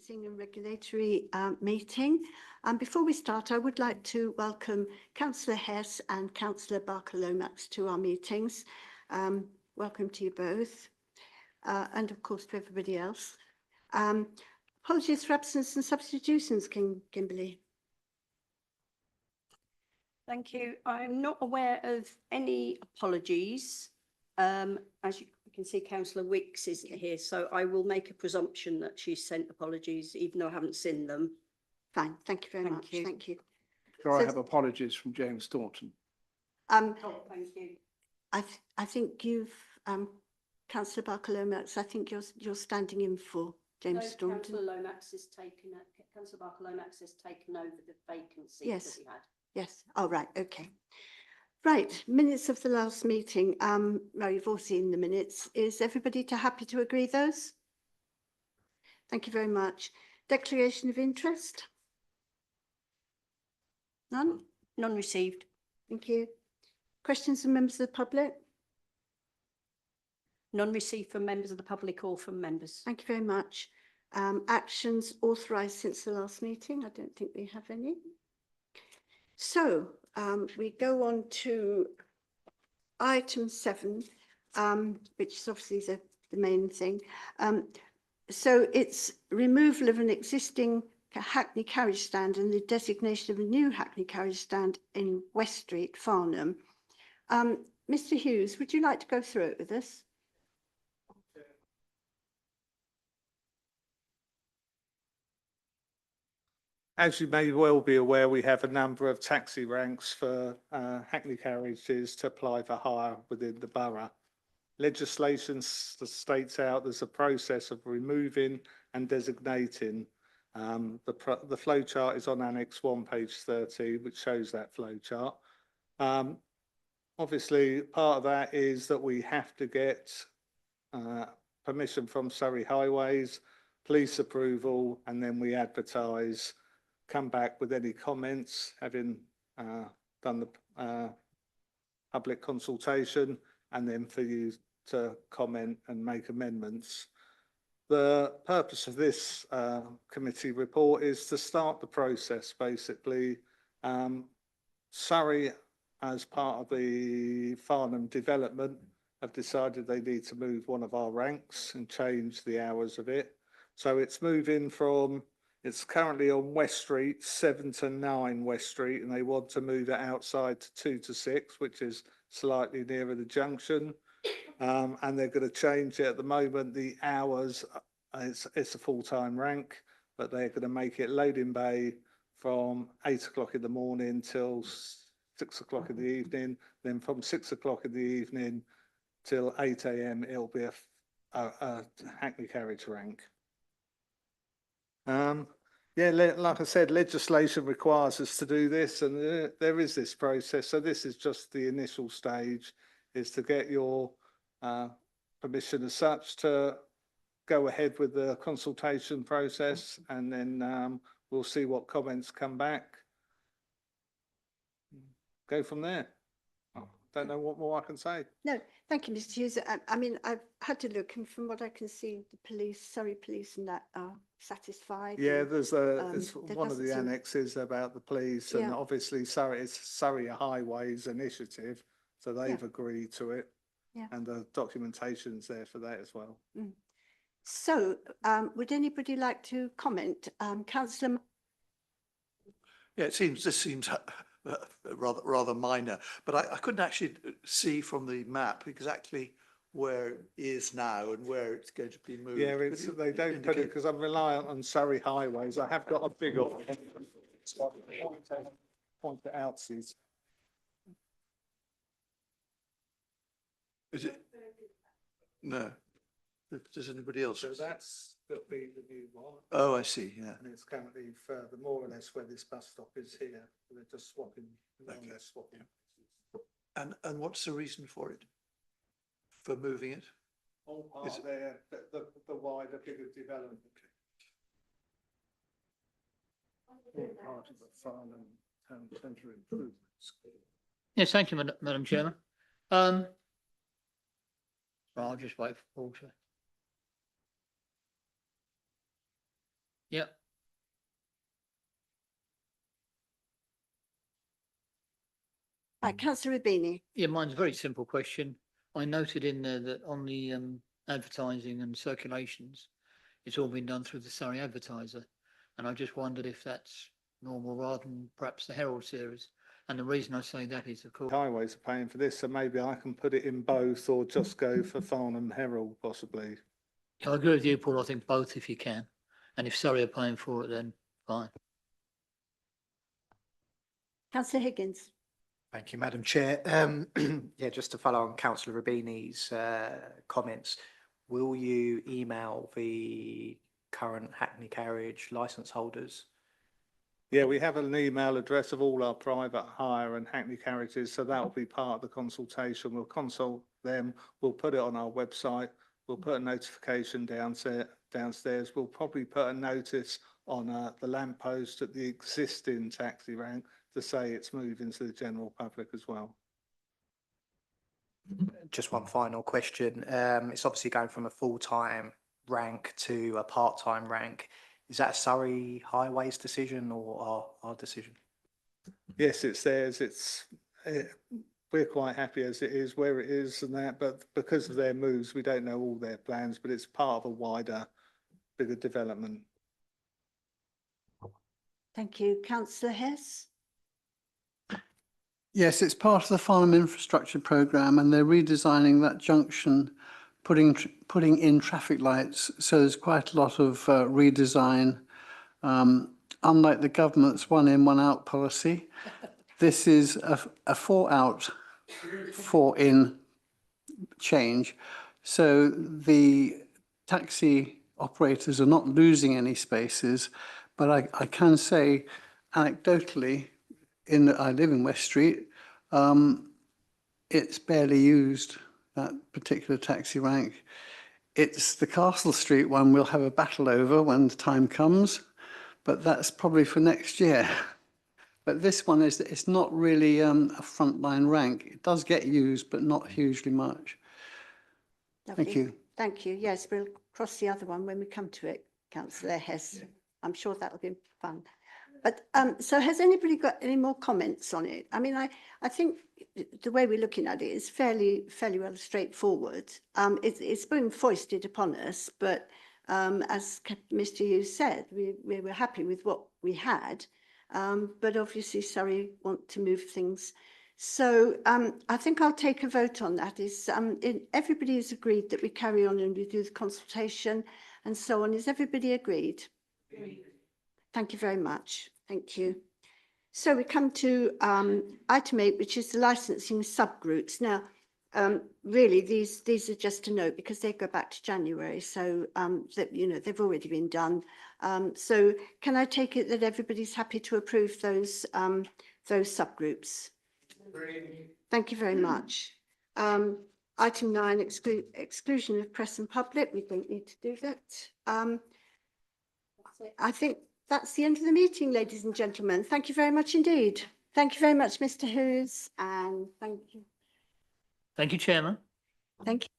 And regulatory meeting. Before we start, I would like to welcome Councillor Hess and Councillor Barker-Lomax to our meetings. Welcome to you both, and of course to everybody else. Apologies for absence and substitutions, Kimberly. Thank you. I'm not aware of any apologies. As you can see, Councillor Wicks isn't here, so I will make a presumption that she's sent apologies, even though I haven't seen them. Fine, thank you very much. Thank you. So I have apologies from James Staunton. Thank you. I think you've, Councillor Barker-Lomax, I think you're standing in for James Staunton. Councillor Lomax has taken, Councillor Barker-Lomax has taken over the vacancy Yes. that we had. Yes. Oh, right. Okay. Right. Minutes of the last meeting. Well, you've all seen the minutes. Is everybody happy to agree those? Thank you very much. Declaration of interest? None? None received. Thank you. Questions from members of the public? None received from members of the public or from members. Thank you very much. Actions authorised since the last meeting? I don't think we have any. So we go on to item 7, which is obviously the main thing. So it's removal of an existing Hackney carriage stand and the designation of a new Hackney carriage stand in West Street, Farnham. Mr. Hughes, would you like to go through it with us? As you may well be aware, we have a number of taxi ranks for Hackney carriages to apply for hire within the borough. Legislation states out there's a process of removing and designating. The flow chart is on Annex 1, page 30, which shows that flow chart. Obviously, part of that is that we have to get permission from Surrey Highways, police approval, and then we advertise, come back with any comments, having done the public consultation, and then for you to comment and make amendments. The purpose of this committee report is to start the process, basically. Surrey, as part of the Farnham development, have decided they need to move one of our ranks and change the hours of it. So it's moving from, it's currently on West Street, 7 to 9 West Street, and they want to move it outside to 2 to 6, which is slightly nearer the junction. And they're going to change it at the moment. The hours, it's a full-time rank, but they're going to make it loading bay from 8 o'clock in the morning till 6 o'clock in the evening. Then from 6 o'clock in the evening till 8 AM, it'll be a Hackney carriage rank. Yeah, like I said, legislation requires us to do this, and there is this process. So this is just the initial stage, is to get your permission as such to go ahead with the consultation process, and then we'll see what comments come back. Go from there. Don't know what more I can say. No, thank you, Mr. Hughes. I mean, I've had to look, and from what I can see, the police, Surrey Police, and that are satisfied. Yeah, there's it's there one of the doesn't seem- annexes about the police, and Yeah. obviously Surrey, it's Surrey Highways Initiative, so they've agreed to it, Yeah. and the documentation's there for that as well. So, would anybody like to comment? Councillor. Yeah, this seems rather minor, but I couldn't actually see from the map exactly where it is now and where it's going to be moved. Yeah, it's, they don't put it because I'm reliant on Surrey Highways. I have got a bigger one. So point it out, Suze. Is it? No. Does anybody else? So that's got to be the new one. Oh, I see. Yeah. And it's currently further, more or less where this bus stop is here. They're just swapping. Okay. They're swapping. And what's the reason for it? For moving it? All part of the wider, bigger development. All part of the Farnham Town Centre improvements. Yes, thank you, Madam Chairman. I'll just wait for Paul to. Yep. Right, councillor Rubini. Yeah, mine's a very simple question. I noted in there that on the advertising and circulations, it's all been done through the Surrey Advertiser. And I just wondered if that's normal rather than perhaps the Herald series. And the reason I say that is, of course, Highways are paying for this, so maybe I can put it in both or just go for Farnham Herald possibly. I agree with you, Paul. I think both if you can. And if Surrey are paying for it, then fine. Councillor Higgins. Thank you, Madam Chair. Yeah, just to follow on Councillor Rubini's comments, will you email the current Hackney Carriage licence holders? Yeah, we have an email address of all our private hire and Hackney carriages, so that will be part of the consultation. We'll consult them, we'll put it on our website, we'll put a notification downstairs. We'll probably put a notice on the lamppost at the existing taxi rank to say it's moving to the general public as well. Just one final question. It's obviously going from a full-time rank to a part-time rank. Is that a Surrey Highways decision or our decision? Yes, it's theirs. We're quite happy as it is, where it is and that, but because of their moves, we don't know all their plans, but it's part of a wider, bigger development. Thank you. Councillor Hess. Yes, it's part of the Farnham Infrastructure Programme, and they're redesigning that junction, putting in traffic lights. So there's quite a lot of redesign. Unlike the government's one in, one out policy, this is a 4 out, 4 in change. So the taxi operators are not losing any spaces, but I can say anecdotally, I live in West Street, it's barely used, that particular taxi rank. It's the Castle Street one we'll have a battle over when the time comes, but that's probably for next year. But this one it's not really a frontline rank. It does get used, but not hugely much. Thank Lovely. you. Thank you. Yes, we'll cross the other one when we come to it, councillor Hess. I'm sure that'll be fun. But so has anybody got any more comments on it? I mean, I think the way we're looking at it is fairly well straightforward. It's been foisted upon us, but as Mr. Hughes said, we were happy with what we had, but obviously Surrey want to move things. So I think I'll take a vote on that. Everybody has agreed that we carry on and we do the consultation and so on. Is everybody agreed? Agreed. Thank you very much. Thank you. So we come to item 8, which is the licensing subgroups. Now, really, these are just a note because they go back to January, so that they've already been done. So can I take it that everybody's happy to approve those subgroups? Agreed. Thank you very much. Item 9, exclusion of press and public. We don't need to do that. I think that's the end of the meeting, ladies and gentlemen. Thank you very much indeed. Thank you very much, Mr. Hughes, and thank you. Thank you, Chairman. Thank you.